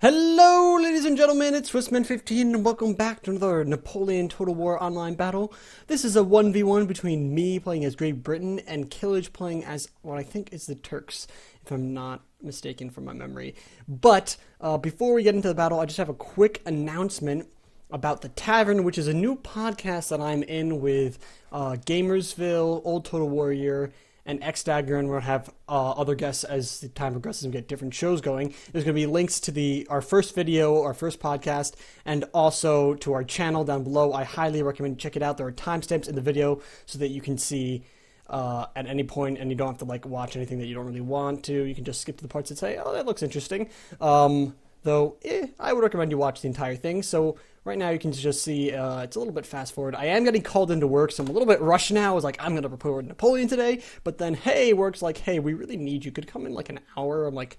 Hello, ladies and gentlemen, it's Swissman15, and welcome back to another Napoleon Total War online battle. This is a 1v1 between me playing as Great Britain and Killage playing as what I think is the Turks, if I'm not mistaken from my memory. But before we get into the battle, I just have a quick announcement about The Tavern, which is a new podcast that I'm in with Gamersville, Old Total Warrior, and X-Dagger, and we'll have other guests as the time progresses and get different shows going. There's going to be links to our first video, our first podcast, and also to our channel down below. I highly recommend you check it out. There are timestamps in the video so that you can see at any point, and you don't have to watch anything that you don't really want to. You can just skip to the parts that say, oh, that looks interesting. Though, I would recommend you watch the entire thing. So right now you can just see it's a little bit fast forward. I am getting called into work, so I'm a little bit rushed now. I was like, I'm going to report Napoleon today. But then, hey, work's like, hey, we really need you. Could come in like an hour. I'm like,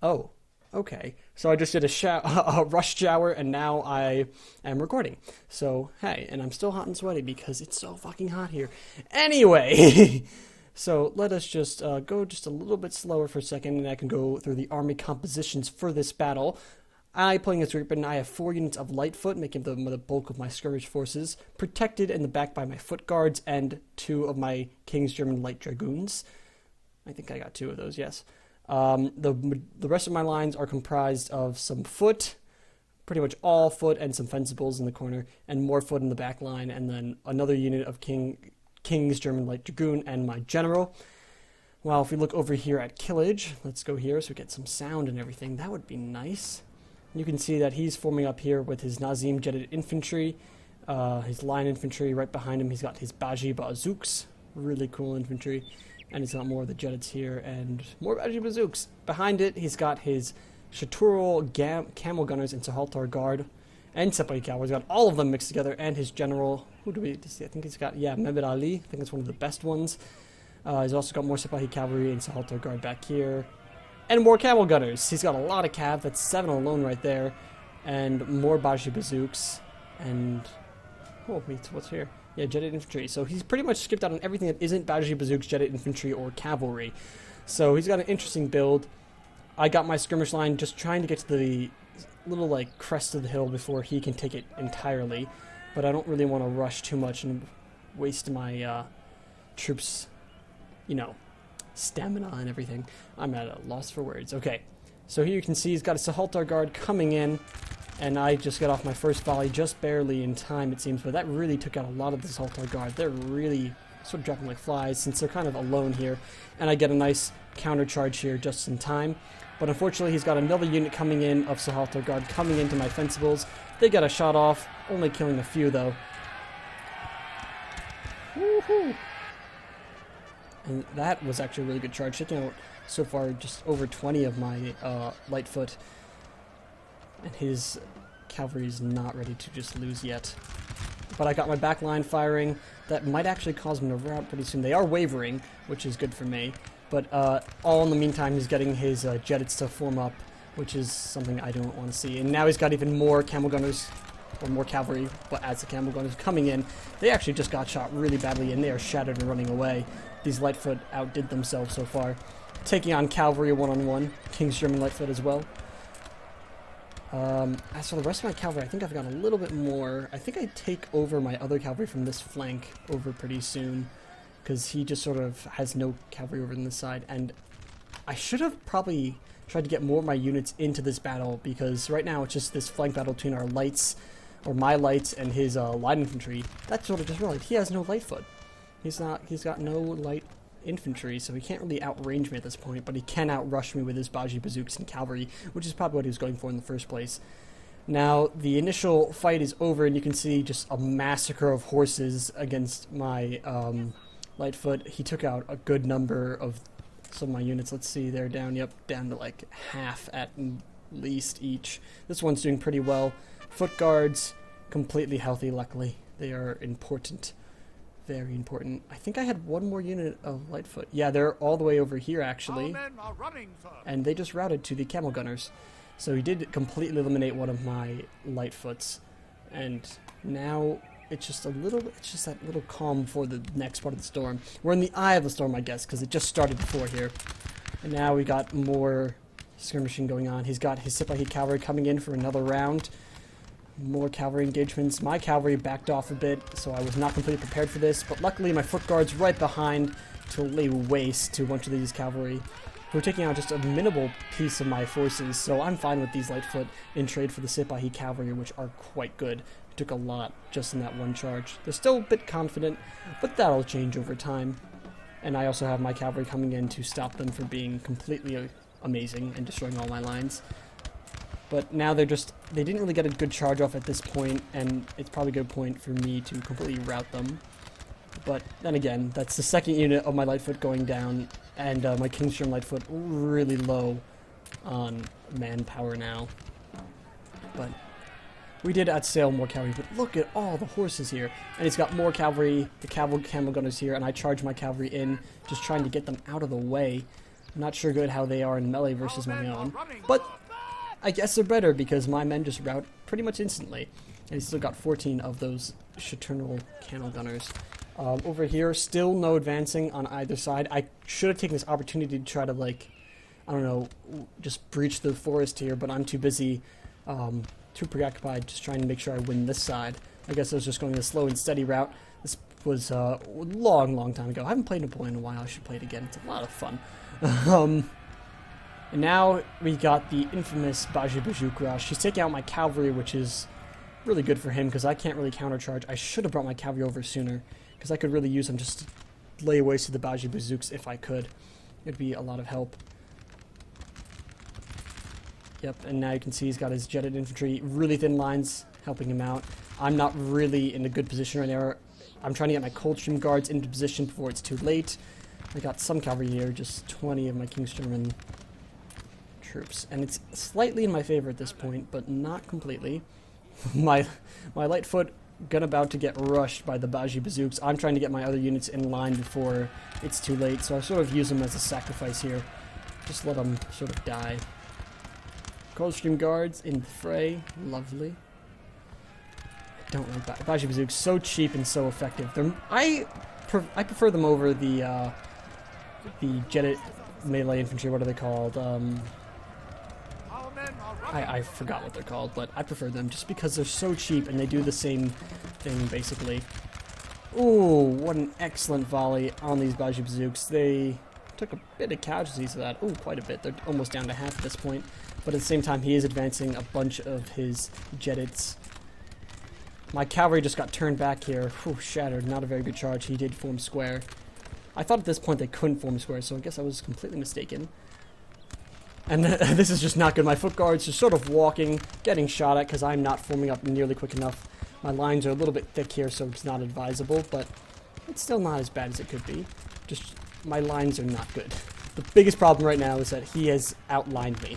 oh, okay. So I just did a rush shower, and now I am recording. So, hey, and I'm still hot and sweaty because it's so fucking hot here. Anyway, so let us just go just a little bit slower for a second, and I can go through the army compositions for this battle. Playing as Great Britain, I have 4 units of Lightfoot, making them the bulk of my skirmish forces, protected in the back by my foot guards and 2 of my King's German Light Dragoons. I think I got 2 of those, yes. The rest of my lines are comprised of some foot, pretty much all foot, and some fencibles in the corner, and more foot in the back line, and then another unit of King's German Light Dragoon and my general. Well, if we look over here at Killage, let's go here so we get some sound and everything. That would be nice. You can see that he's forming up here with his Nazim jetted infantry, his line infantry. Right behind him, he's got his Baji Bazooks, really cool infantry, and he's got more of the jetteds here and more Baji Bazooks. Behind it, he's got his Chaturul Camel Gunners and Sahaltar Guard and Sepai Cavalry. He's got all of them mixed together, and his general. Who do we see? I think he's got Mehmed Ali. I think it's one of the best ones. He's also got more Sepai Cavalry and Sahaltar Guard back here. And more Camel Gunners. He's got a lot of cav. That's 7 alone right there. And more Baji Bazooks. And... oh, wait, what's here? Yeah, jetted infantry. So he's pretty much skipped out on everything that isn't Baji Bazooks, jetted infantry, or cavalry. So he's got an interesting build. I got my skirmish line just trying to get to the little, crest of the hill before he can take it entirely. But I don't really want to rush too much and waste my troops, stamina and everything. I'm at a loss for words. Okay, so here you can see he's got a Sahaltar Guard coming in, and I just got off my first volley just barely in time, it seems, but that really took out a lot of the Sahaltar Guard. They're really sort of dropping like flies since they're kind of alone here, and I get a nice counter charge here just in time. But unfortunately, he's got another unit coming in of Sahaltar Guard coming into my fencibles. They got a shot off, only killing a few though. Woohoo! And that was actually a really good charge, taking out so far just over 20 of my Lightfoot. And his cavalry is not ready to just lose yet. But I got my back line firing. That might actually cause him to rout pretty soon. They are wavering, which is good for me. But all in the meantime, he's getting his jetteds to form up, which is something I don't want to see. And now he's got even more camel gunners, or more cavalry, but as the camel gunners coming in, they actually just got shot really badly, and they are shattered and running away. These Lightfoot outdid themselves so far, taking on cavalry one-on-one, King's German Lightfoot as well. As for the rest of my cavalry, I think I've got a little bit more. I think I take over my other cavalry from this flank over pretty soon, because he just sort of has no cavalry over on this side, and I should have probably tried to get more of my units into this battle, because right now it's just this flank battle between our lights, or my lights, and his light infantry. That sort of just realized he has no Lightfoot. He's got no light infantry, so he can't really outrange me at this point, but he can outrush me with his Baji Bazooks and cavalry, which is probably what he was going for in the first place. Now, the initial fight is over, and you can see just a massacre of horses against my Lightfoot. He took out a good number of some of my units. Let's see, they're down to half at least each. This one's doing pretty well. Foot guards, completely healthy, luckily. They are important. Very important. I think I had one more unit of Lightfoot. Yeah, they're all the way over here, actually. Men are running, sir. And they just routed to the Camel Gunners. So he did completely eliminate one of my Lightfoots. And now it's just that little calm before the next part of the storm. We're in the eye of the storm, I guess, because it just started before here. And now we got more skirmishing going on. He's got his Sipahi cavalry coming in for another round. More cavalry engagements. My cavalry backed off a bit, so I was not completely prepared for this, but luckily my foot guard's right behind to lay waste to a bunch of these cavalry who are taking out just a minimal piece of my forces, so I'm fine with these Lightfoot in trade for the Sipahi cavalry, which are quite good. It took a lot just in that one charge. They're still a bit confident, but that'll change over time. And I also have my cavalry coming in to stop them from being completely amazing and destroying all my lines. But now they didn't really get a good charge off at this point, and it's probably a good point for me to completely rout them. But then again, that's the second unit of my Lightfoot going down, and my Kingstrom Lightfoot really low on manpower now. But we did outsail more cavalry, but look at all the horses here. And he's got more cavalry, the camel gunners here, and I charge my cavalry in, just trying to get them out of the way. I'm not sure good how they are in melee versus my own, but I guess they're better because my men just rout pretty much instantly. And he's still got 14 of those Chaternal Camel Gunners. Over here, still no advancing on either side. I should have taken this opportunity to try to, like, I don't know, just breach the forest here, but I'm too busy, too preoccupied just trying to make sure I win this side. I guess I was just going a slow and steady route. This was a long time ago. I haven't played Napoleon in a while. I should play it again. It's a lot of fun. And now we got the infamous Baji Bajukra. She's taking out my cavalry, which is really good for him because I can't really countercharge. I should have brought my cavalry over sooner because I could really use them just to lay waste to the Baji Bazooks if I could. It'd be a lot of help. Yep, and now you can see he's got his jetted infantry, really thin lines helping him out. I'm not really in a good position right now. I'm trying to get my Coldstream Guards into position before it's too late. I got some cavalry here, just 20 of my Kingstrom troops, and it's slightly in my favor at this point, but not completely. my Lightfoot about to get rushed by the Baji Bazooks. I'm trying to get my other units in line before it's too late, so I sort of use them as a sacrifice here. Just let them sort of die. Coldstream Guards in the fray. Lovely. I don't like Baji Bazooks. So cheap and so effective. I prefer them over the jetted melee infantry. What are they called? I forgot what they're called, but I prefer them just because they're so cheap and they do the same thing basically. Ooh, what an excellent volley on these Baji Bazooks. They took a bit of casualties of that. Ooh, quite a bit. They're almost down to half at this point. But at the same time, he is advancing a bunch of his jetteds. My cavalry just got turned back here. Whew, shattered. Not a very good charge. He did form square. I thought at this point they couldn't form square, so I guess I was completely mistaken. And this is just not good. My foot guards just sort of walking, getting shot at because I'm not forming up nearly quick enough. My lines are a little bit thick here, so it's not advisable, but it's still not as bad as it could be. Just, my lines are not good. The biggest problem right now is that he has outlined me.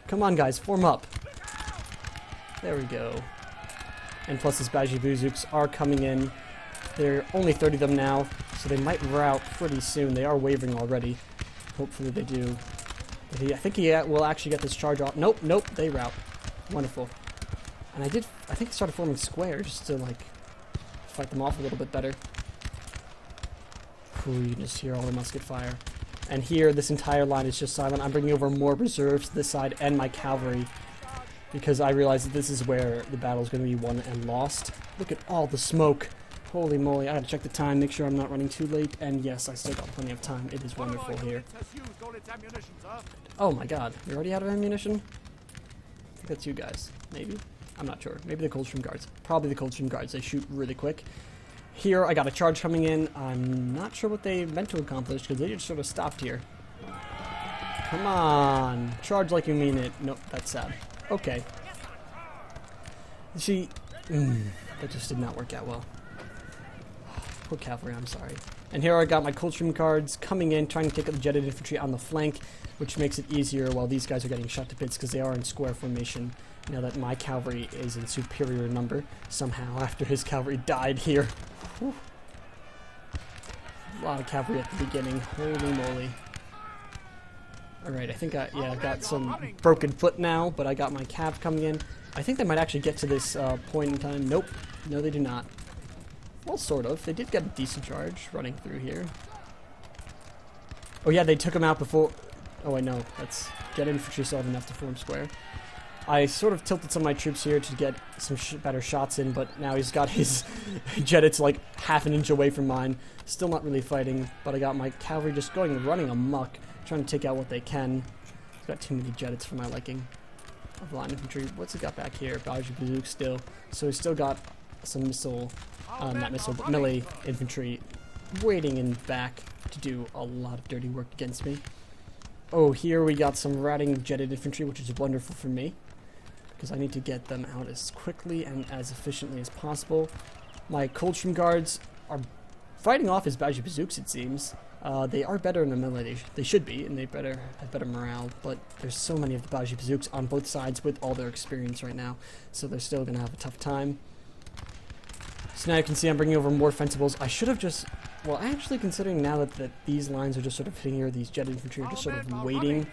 Come on, guys, form up. There we go. And plus his Baji Bazooks are coming in. There are only 30 of them now, so they might rout pretty soon. They are wavering already. Hopefully they do. But I think he will actually get this charge off. Nope, they rout. Wonderful. And I think I started forming squares just to, like, fight them off a little bit better. Ooh, you can just hear all the musket fire. And here, this entire line is just silent. I'm bringing over more reserves to this side and my cavalry because I realize that this is where the battle is going to be won and lost. Look at all the smoke. Holy moly. I gotta check the time, make sure I'm not running too late. And yes, I still got plenty of time. It is wonderful here. Oh my god. We're already out of ammunition? I think that's you guys. Maybe? I'm not sure. Maybe the Coldstream Guards. Probably the Coldstream Guards. They shoot really quick. Here, I got a charge coming in. I'm not sure what they meant to accomplish because they just sort of stopped here. Come on. Charge like you mean it. Nope, that's sad. Okay. That just did not work out well. Poor cavalry, I'm sorry. And here I got my Coldstream Guards coming in, trying to take out the jetted infantry on the flank, which makes it easier while these guys are getting shot to bits because they are in square formation. Now that my cavalry is in superior number, somehow, after his cavalry died here. Whew. A lot of cavalry at the beginning. Holy moly. Alright, I think I got some broken foot now, but I got my cav coming in. I think they might actually get to this point in time. Nope. No, they do not. Well, sort of. They did get a decent charge running through here. Oh yeah, they took him out before... Oh, wait, no. That's jet infantry still have enough to form square. I sort of tilted some of my troops here to get some better shots in, but now he's got his Jedits like half an inch away from mine. Still not really fighting, but I got my cavalry just running amok, trying to take out what they can. He's got too many Jedits for my liking. Of line infantry. What's he got back here? Baji Bazook still. So he's still got some not missile, but melee infantry waiting in back to do a lot of dirty work against me. Oh, here we got some ratting jetted infantry, which is wonderful for me, because I need to get them out as quickly and as efficiently as possible. My Coldstream Guards are fighting off his Baji Bazooks, it seems. They are better in the melee, they should be, and they have better morale, but there's so many of the Baji Bazooks on both sides with all their experience right now, so they're still going to have a tough time. So now you can see I'm bringing over more fencibles. I should have just, well, actually considering now that these lines are just sort of hitting here, these jet infantry are just sort of waiting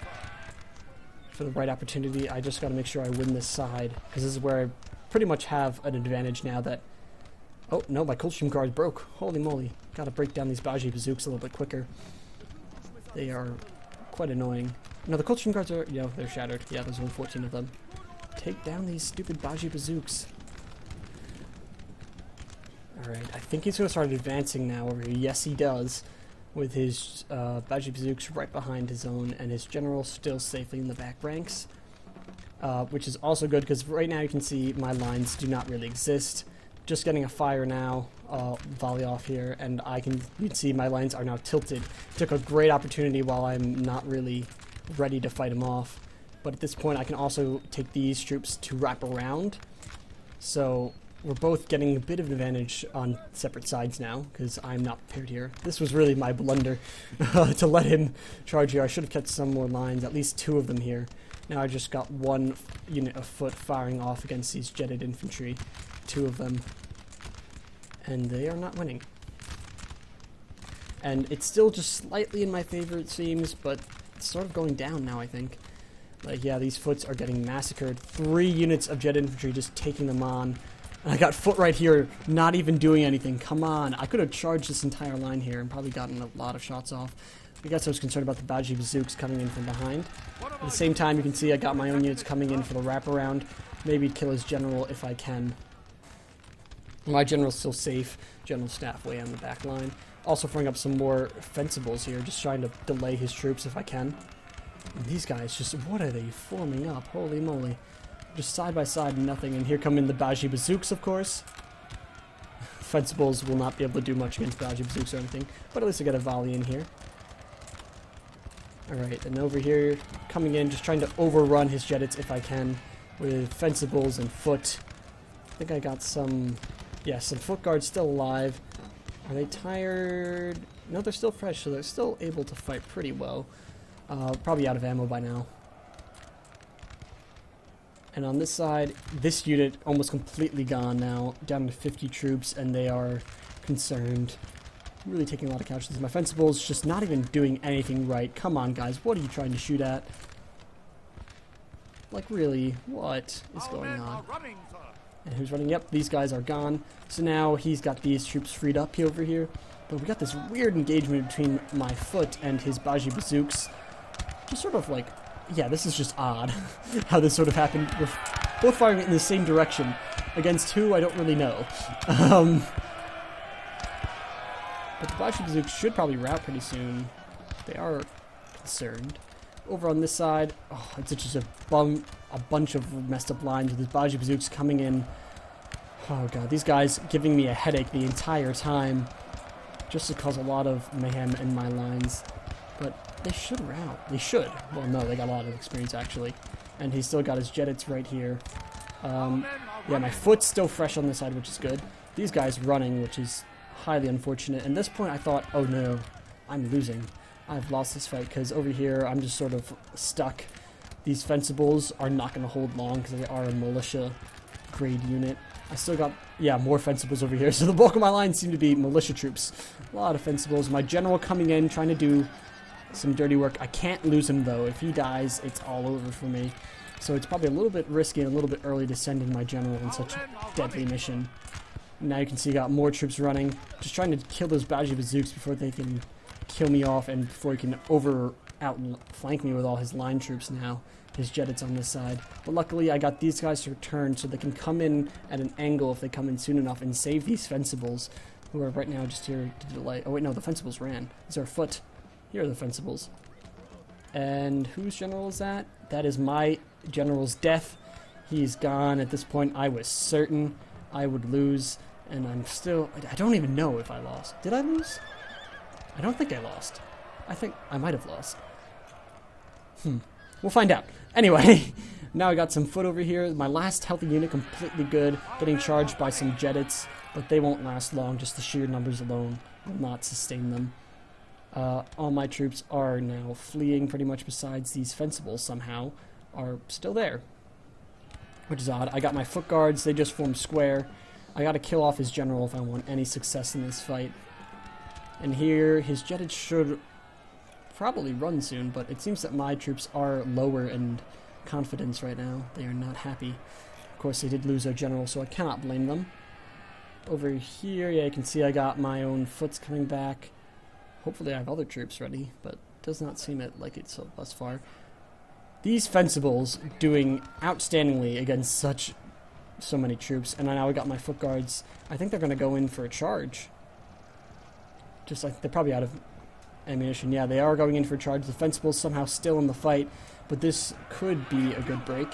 for the right opportunity. I just got to make sure I win this side, because this is where I pretty much have an advantage now that... Oh, no, my Coldstream Guard broke. Holy moly. Gotta break down these Baji Bazooks a little bit quicker. They are quite annoying. No, the Coldstream Guards are... Yeah, they're shattered. Yeah, there's only 14 of them. Take down these stupid Baji Bazooks. Alright, I think he's going to start advancing now over here. Yes, he does. With his Baji Bazooks right behind his own, and his general still safely in the back ranks. Which is also good, because right now you can see my lines do not really exist. Just getting a fire now, volley off here, and you can see my lines are now tilted. Took a great opportunity while I'm not really ready to fight him off. But at this point I can also take these troops to wrap around. So we're both getting a bit of an advantage on separate sides now, because I'm not prepared here. This was really my blunder, to let him charge here. I should have kept some more lines, at least 2 of them here. Now I just got 1 unit of foot firing off against these jetted infantry. 2 of them, and they are not winning. And it's still just slightly in my favor, it seems, but it's sort of going down now, I think. Like, yeah, these foots are getting massacred. 3 units of jet infantry just taking them on. And I got foot right here, not even doing anything. Come on, I could have charged this entire line here and probably gotten a lot of shots off. I guess I was concerned about the Baji Bazooks coming in from behind. At the same time, you can see I got my own units coming in for the wraparound. Maybe kill his general if I can. My general's still safe. General staff way on the back line. Also throwing up some more fencibles here, just trying to delay his troops if I can. And these guys, just what are they forming up? Holy moly. Just side by side, nothing. And here come in the Baji Bazooks, of course. Fencibles will not be able to do much against Baji Bazooks or anything, but at least I got a volley in here. Alright, and over here, coming in, just trying to overrun his Jedits if I can, with fencibles and foot. I think I got some... Yeah, some foot guards still alive. Are they tired? No, they're still fresh, so they're still able to fight pretty well. Probably out of ammo by now. And on this side, this unit almost completely gone now, down to 50 troops, and they are concerned. Really taking a lot of casualties. My fencibles just not even doing anything right. Come on, guys, what are you trying to shoot at? Like, really, what is going on? And who's running? Yep, these guys are gone. So now he's got these troops freed up over here. But we got this weird engagement between my foot and his Baji Bazooks. Just sort of like, yeah, this is just odd how this sort of happened. We're both firing in the same direction. Against who, I don't really know. But the Baji Bazooks should probably rout pretty soon. They are concerned. Over on this side, oh, it's just a bunch of messed up lines with his Baji Bazooks coming in. Oh god, these guys giving me a headache the entire time. Just to cause a lot of mayhem in my lines. But they should rout. They should. Well, no, they got a lot of experience actually. And he's still got his Jedits right here. Yeah, my foot's still fresh on this side, which is good. These guys running, which is highly unfortunate. And at this point I thought, oh no, I'm losing. I've lost this fight because over here I'm just sort of stuck. These fencibles are not going to hold long because they are a militia grade unit. I still got, yeah, more fencibles over here. So the bulk of my lines seem to be militia troops. A lot of fencibles. My general coming in, trying to do some dirty work. I can't lose him though. If he dies, it's all over for me. So it's probably a little bit risky and a little bit early to send in my general on such a deadly mission. Now you can see I got more troops running. Just trying to kill those Baji Bazooks before they can kill me off and before he can outflank me with all his line troops now. His Jedits on this side. But luckily I got these guys to return so they can come in at an angle if they come in soon enough and save these Fencibles, who are right now just here to delay. Oh wait, no, the Fencibles ran. These are foot. Here are the Fencibles. And whose general is that? That is my general's death. He's gone. At this point I was certain I would lose, and I'm still... I don't even know if I lost. Did I lose? I don't think I lost. I think I might have lost. We'll find out. Anyway, now I got some foot over here. My last healthy unit completely good, getting charged by some Jedits, but they won't last long. Just the sheer numbers alone will not sustain them. All my troops are now fleeing pretty much, besides these Fencibles somehow are still there, which is odd. I got my foot guards. They just formed square. I got to kill off his general if I want any success in this fight. And here, his Jedits should probably run soon, but it seems that my troops are lower in confidence right now. They are not happy. Of course, they did lose their general, so I cannot blame them. Over here, yeah, you can see I got my own foots coming back. Hopefully I have other troops ready, but it does not seem like it so thus far. These Fencibles doing outstandingly against so many troops, and now I got my foot guards. I think they're going to go in for a charge. Just like they're probably out of ammunition. Yeah, they are going in for a charge. The Fencibles somehow still in the fight, but this could be a good break.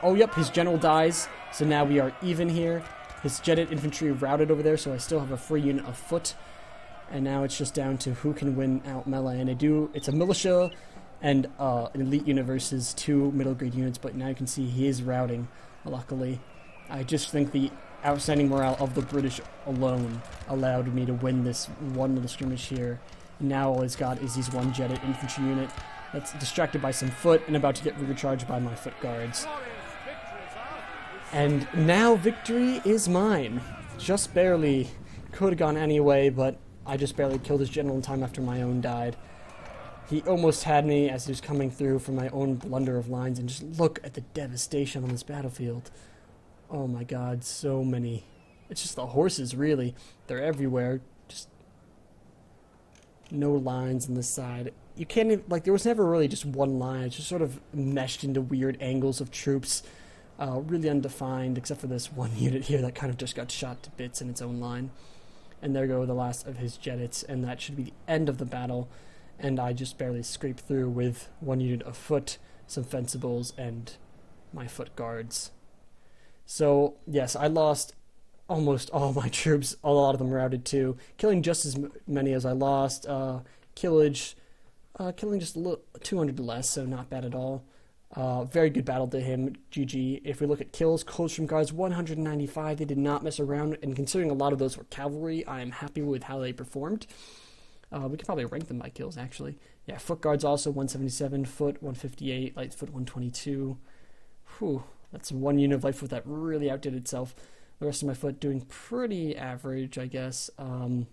Oh, yep, his general dies, so now we are even here. His Jedit infantry routed over there, so I still have a free unit of foot. And now it's just down to who can win out melee. And it's a militia and an elite unit versus 2 middle grade units, but now you can see he is routing, luckily. I just think the outstanding morale of the British alone allowed me to win this one little skirmish here. And now all he's got is his one Jedit infantry unit that's distracted by some foot and about to get recharged by my foot guards. And now victory is mine. Just barely. Could have gone any way, but I just barely killed his general in time after my own died. He almost had me as he was coming through from my own blunder of lines, and just look at the devastation on this battlefield. Oh my god, so many. It's just the horses, really. They're everywhere. Just no lines on this side. You can't even, there was never really just one line. It's just sort of meshed into weird angles of troops. Really undefined, except for this one unit here that kind of just got shot to bits in its own line. And there go the last of his Jedits, and that should be the end of the battle. And I just barely scraped through with one unit of foot, some Fencibles, and my foot guards. So, yes, I lost almost all my troops. A lot of them routed too, killing just as many as I lost. Killing just 200 less, so not bad at all. Very good battle to him, GG. If we look at kills, Coldstream Guards 195, they did not mess around, and considering a lot of those were cavalry, I am happy with how they performed. We could probably rank them by kills, actually. Yeah, Foot Guards also 177, Foot 158, Light Foot 122. Whew, that's one unit of Light Foot that really outdid itself. The rest of my foot doing pretty average, I guess. The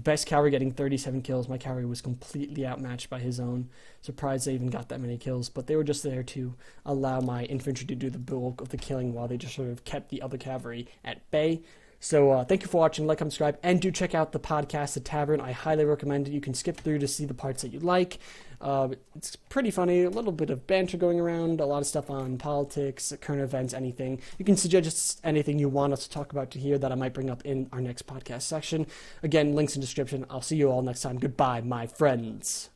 best cavalry getting 37 kills. My cavalry was completely outmatched by his own. Surprised they even got that many kills, but they were just there to allow my infantry to do the bulk of the killing while they just sort of kept the other cavalry at bay. So thank you for watching, like, subscribe, and do check out the podcast, The Tavern. I highly recommend it. You can skip through to see the parts that you like. It's pretty funny, a little bit of banter going around, a lot of stuff on politics, current events, anything. You can suggest anything you want us to talk about to here that I might bring up in our next podcast section. Again, links in description. I'll see you all next time. Goodbye, my friends.